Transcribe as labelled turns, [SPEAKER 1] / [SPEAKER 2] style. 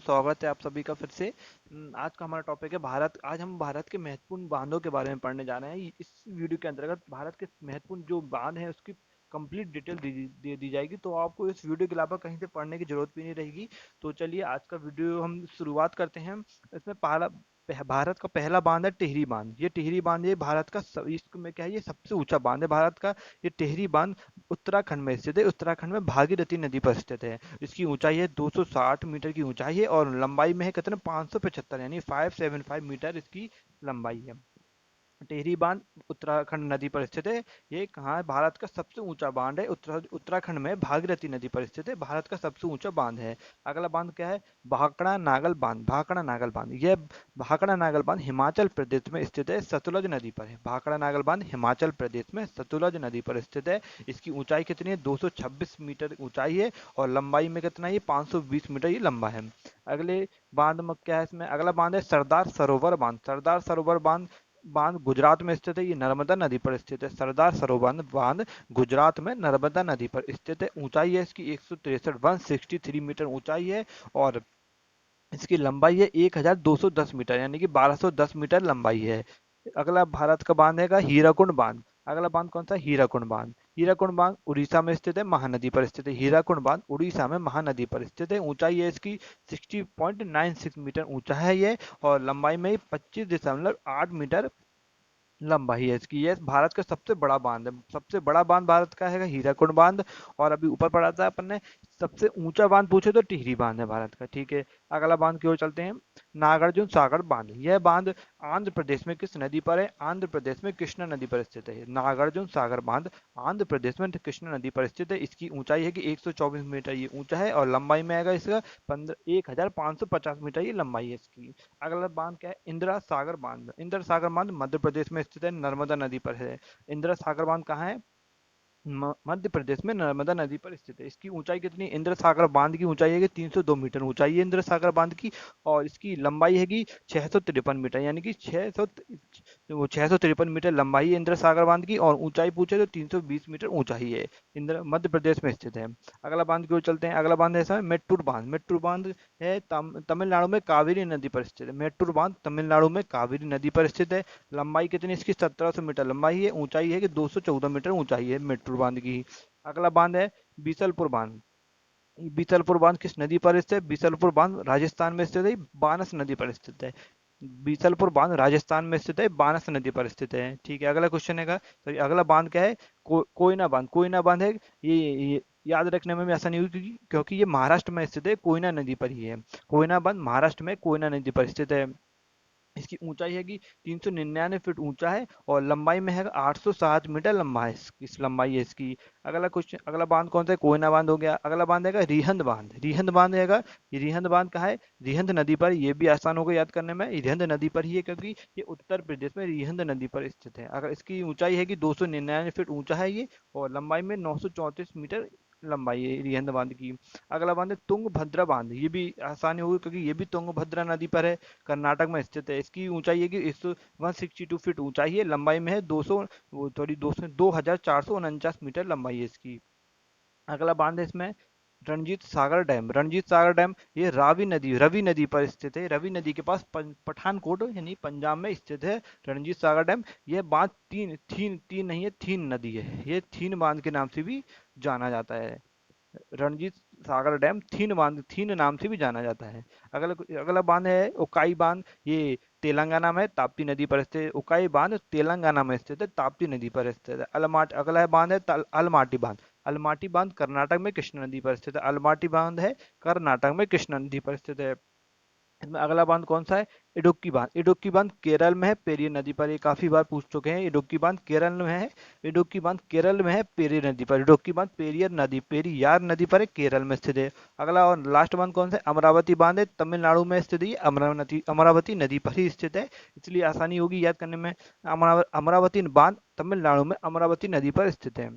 [SPEAKER 1] स्वागत है आप सभी का फिर से। आज का हमारा टॉपिक है भारत। आज हम भारत के महत्वपूर्ण बांधों के बारे में पढ़ने जा रहे हैं। इस वीडियो के अंतर्गत भारत के महत्वपूर्ण जो बांध हैं उसकी कंप्लीट डिटेल दे दी जाएगी, तो आपको इस वीडियो के अलावा कहीं से पढ़ने की जरूरत भी नहीं रहेगी। तो चलिए आज का वीडियो हम शुरुआत करते हैं। इसमें पहला भारत का पहला बांध है टिहरी बांध। ये टिहरी बांध ये भारत का इसमें क्या है, ये सबसे ऊंचा बांध है भारत का। ये टिहरी बांध उत्तराखंड में स्थित है। उत्तराखंड में भागीरथी नदी पर स्थित है। इसकी ऊंचाई है 260 मीटर की ऊंचाई है और लंबाई में है कितने 575 यानी 575 मीटर इसकी लंबाई है। टिहरी बांध उत्तराखंड नदी पर स्थित है। ये कहाँ है? भारत का सबसे ऊंचा बांध है। उत्तराखंड में भागीरथी नदी पर स्थित है। भारत का सबसे ऊंचा बांध है। अगला बांध क्या है? भाखड़ा नागल बांध। भाखड़ा नागल बांध यह भाखड़ा नागल बांध हिमाचल प्रदेश में स्थित है, सतलुज नदी पर है। भाखड़ा नागल बांध हिमाचल प्रदेश में सतलुज नदी पर स्थित है। इसकी ऊंचाई कितनी है? 226 मीटर ऊंचाई है और लंबाई में कितना है? 520 मीटर ये लंबा है। अगले बांध में क्या है? इसमें अगला बांध है सरदार सरोवर बांध। सरदार सरोवर बांध बांध गुजरात में स्थित है। ये नर्मदा नदी पर स्थित है। सरदार सरोवर बांध गुजरात में नर्मदा नदी पर स्थित है। ऊंचाई है इसकी 163 मीटर ऊंचाई है और इसकी लंबाई है 1210 मीटर यानी कि 1210 मीटर लंबाई है। अगला भारत का बांध है हीराकुंड बांध। अगला बांध कौन सा? हीराकुंड बांध। हीराकुंड बांध उड़ीसा में स्थित है, महानदी पर स्थित है। हीराकुंड बांध उड़ीसा में महानदी पर स्थित है। ऊंचाई है इसकी 60.96 मीटर ऊंचा है ये और लंबाई में 25.8 मीटर लंबाई है इसकी। ये भारत का सबसे बड़ा बांध है। सबसे बड़ा बांध भारत का है हीराकुंड बांध। और अभी ऊपर पढ़ा था अपन ने, सबसे ऊंचा बांध पूछे तो टिहरी बांध है भारत का। ठीक है, अगला बांध की ओर चलते हैं। नागार्जुन सागर बांध। यह बांध आंध्र प्रदेश में किस नदी पर है? आंध्र प्रदेश में कृष्णा नदी पर स्थित है। नागार्जुन सागर बांध आंध्र प्रदेश में कृष्णा नदी पर स्थित है। इसकी ऊंचाई है कि 124 मीटर ये ऊंचा है और लंबाई में आएगा इसका 1550 मीटर ये लंबाई है इसकी। अगला बांध क्या है? इंदिरा सागर बांध। इंदिरा सागर बांध मध्य प्रदेश में स्थित है, नर्मदा नदी पर है। इंदिरा सागर बांध कहाँ है? मध्य प्रदेश में नर्मदा नदी पर स्थित है। इसकी ऊंचाई कितनी है? इंद्र सागर बांध की ऊंचाई है कि 302 मीटर ऊंचाई है इंद्र सागर बांध की। और इसकी लंबाई है कि 653 मीटर यानी कि 653 मीटर लंबाई है इंद्र सागर बांध की और ऊंचाई पूछे तो 320 मीटर ऊंचाई है। इंद्र मध्य प्रदेश में स्थित है। अगला बांध की ओर चलते हैं। अगला बांध है इसमें मेट्टूर बांध। मेट्टूर बांध है तमिलनाडु में कावेरी नदी पर स्थित है। मेट्टूर बांध तमिलनाडु में कावेरी नदी पर स्थित है। लंबाई कितनी इसकी? 1700 मीटर लंबाई है। ऊंचाई है कि 214 मीटर ऊंचाई है मेट्रो बांध की। अगला बांध है बीसलपुर बांध। बीसलपुर बांध किस नदी पर स्थित है? बीसलपुर बांध राजस्थान में स्थित है, बानस नदी पर स्थित है। बीसलपुर बांध राजस्थान में स्थित है, बानस नदी पर स्थित है। ठीक है, अगला क्वेश्चन है सॉरी अगला बांध क्या है? कोयना बांध। कोयना बांध है ये याद रखने में भी आसानी हुई क्योंकि ये महाराष्ट्र में स्थित है, कोयना नदी पर ही है। कोयना बांध महाराष्ट्र में कोयना नदी पर स्थित है। इसकी ऊंचाई है कि 399 फीट ऊंचा है और लंबाई में है 807 मीटर लंबा है इस लंबाई है इसकी। अगला क्वेश्चन अगला बांध कौन सा है? कोयना बांध हो गया। अगला बांध है रिहंद बांध। रिहंद बांध है ये रिहंद बांध कहाँ है? रिहंद नदी पर। ये भी आसान होगा याद करने में, रिहंद नदी पर ही है क्योंकि ये उत्तर प्रदेश में रिहंद नदी पर स्थित है। अगर इसकी ऊंचाई है कि 299 फीट ऊंचा है ये और लंबाई में 934 मीटर लंबाई है रिहंद बांध की। अगला बांध है तुंगभद्रा बांध। ये भी आसानी होगी क्योंकि ये भी तुंगभद्रा नदी पर है, कर्नाटक में स्थित है। इसकी ऊंचाई है कि 162 फीट ऊंचाई है, लंबाई में है 200 वो थोड़ी 200 2449 मीटर लंबाई है इसकी। अगला बांध है इसमें रणजीत सागर डैम। रणजीत सागर डैम ये रवि नदी पर स्थित है। रवि नदी के पास पठानकोट यानी पंजाब में स्थित है रणजीत सागर डैम। यह बांध तीन नहीं है, थीन नदी है। ये थीन बांध के नाम से भी जाना जाता है। रणजीत सागर डैम थीन नाम से भी जाना जाता है। अगला अगला बांध है उकाई बांध। ये तेलंगाना में ताप्ती नदी पर स्थित है। उकाई बांध तेलंगाना में स्थित है, ताप्ती नदी पर स्थित है। अगला है बांध है अलमाटी बांध। अलमाटी बांध कर्नाटक में कृष्णा नदी पर स्थित है। अलमाटी बांध है कर्नाटक में कृष्णा नदी पर स्थित है। इसमें अगला बांध कौन सा है? इडुक्की बांध। इडुक्की बांध केरल में है, पेरियर नदी पर। ये काफी बार पूछ चुके हैं। इडुक्की बांध केरल में है। इडुक्की बांध केरल में है, पेरियर नदी पर। इडुक्की बांध पेरियार नदी पर है, केरल में स्थित है। अगला और लास्ट बांध कौन सा है? अमरावती बांध है, तमिलनाडु में स्थित है। अमरावती नदी पर ही स्थित है, इसलिए आसानी होगी याद करने में। अमरावती बांध तमिलनाडु में अमरावती नदी पर स्थित है।